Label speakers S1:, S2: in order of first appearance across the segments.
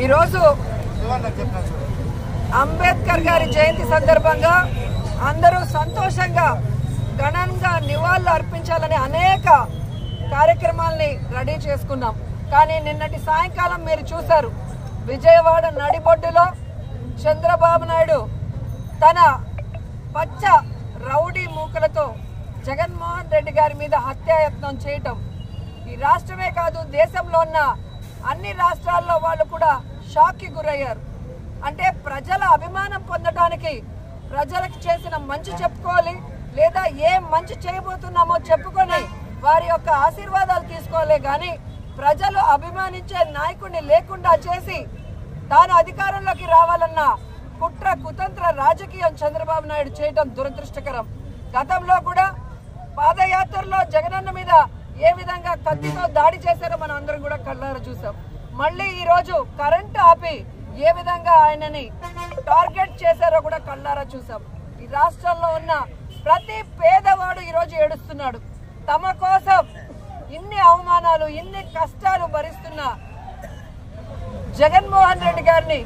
S1: ఈరోజు అంబేద్కర్ గారి జయంతి సందర్భంగా అందరూ సంతోషంగా ఘనంగా నివాళులు అర్పించాలని అనేక కార్యక్రమాల్ని రెడీ చేసుకున్నాం. కానీ నిన్నటి సాయంకాలం మీరు చూశారు, విజయవాడ నడిబొడ్డులో చంద్రబాబు నాయుడు తన పచ్చ రౌడీ మూకలతో జగన్మోహన్ రెడ్డి గారి మీద హత్యాయత్నం చేయటం ఈ రాష్ట్రమే కాదు, దేశంలో ఉన్న అన్ని రాష్ట్రాల్లో వాళ్ళు కూడా షాక్కి గురయ్యారు. అంటే ప్రజల అభిమానం పొందడానికి ప్రజలకు చేసిన మంచి చెప్పుకోవాలి, లేదా ఏం మంచి చేయబోతున్నామో చెప్పుకొని వారి యొక్క ఆశీర్వాదాలు తీసుకోవాలి. కానీ ప్రజలు అభిమానించే నాయకుడిని లేకుండా చేసి తాను అధికారంలోకి రావాలన్న కుట్ర కుతంత్ర రాజకీయం చంద్రబాబు నాయుడు చేయడం దురదృష్టకరం. గతంలో కూడా పాదయాత్రలో జగనన్న మీద ఏ విధంగా కత్తితో దాడి చేశారో మనం అందరం కూడా కళ్ళారా చూసాం. మళ్ళీ ఈరోజు కరెంటు ఆపి ఏ విధంగా ఆయనని టార్గెట్ చేశారో కూడా కళ్ళారా చూసాం. ఈ రాష్ట్రంలో ఉన్న ప్రతి పేదవాడు ఈరోజు ఏడుస్తున్నాడు. తమ కోసం ఇన్ని అవమానాలు ఇన్ని కష్టాలు భరిస్తున్న జగన్మోహన్ రెడ్డి గారిని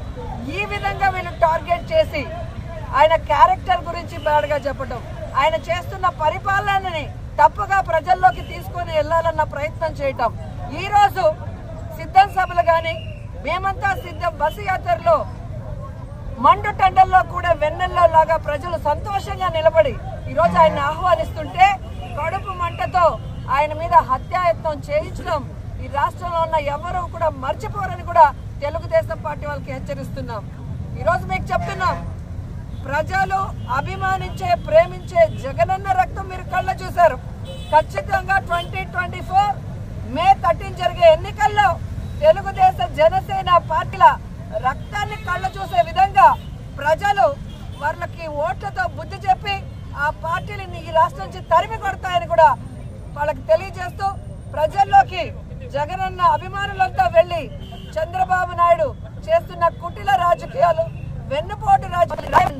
S1: ఈ విధంగా వీళ్ళు టార్గెట్ చేసి ఆయన క్యారెక్టర్ గురించి బ్యాడ్గా చెప్పడం, ఆయన చేస్తున్న పరిపాలనని తప్పుగా ప్రజల్లోకి తీసుకొని వెళ్లాలన్న ప్రయత్నం చేయటం. ఈరోజు సిద్ధం సభలు కానీ మేమంతా సిద్ధం బస్సు యాత్రలో మండు టండల్లో కూడా వెన్నెల్లో లాగా ప్రజలు సంతోషంగా నిలబడి ఈరోజు ఆయన ఆహ్వానిస్తుంటే కడుపు మంటతో ఆయన మీద హత్యాయత్నం చేయించడం ఈ రాష్ట్రంలో ఉన్న ఎవరు కూడా మర్చిపోరని కూడా తెలుగుదేశం పార్టీ వాళ్ళకి హెచ్చరిస్తున్నాం. ఈరోజు మీకు చెప్తున్నాం, ప్రజలు అభిమానించే ప్రేమించే జగనన్న రక్తం మీరు కళ్ళ చూశారు. ఖచ్చితంగా 2024 మే 13 జరిగే ఎన్నికల్లో తెలుగుదేశ జనసేన పార్టీల రక్తాన్ని కళ్ళ చూసే విధంగా ప్రజలు వాళ్ళకి ఓట్లతో బుద్ధి చెప్పి ఆ పార్టీని ఈ రాష్ట్రం నుంచి తరిమి కొడతాయని కూడా వాళ్ళకి తెలియజేస్తూ ప్రజల్లోకి జగనన్న అభిమానులంతా వెళ్లి చంద్రబాబు నాయుడు చేస్తున్న కుటిల రాజకీయాలు వెన్నుపోటు రాజకీయాలు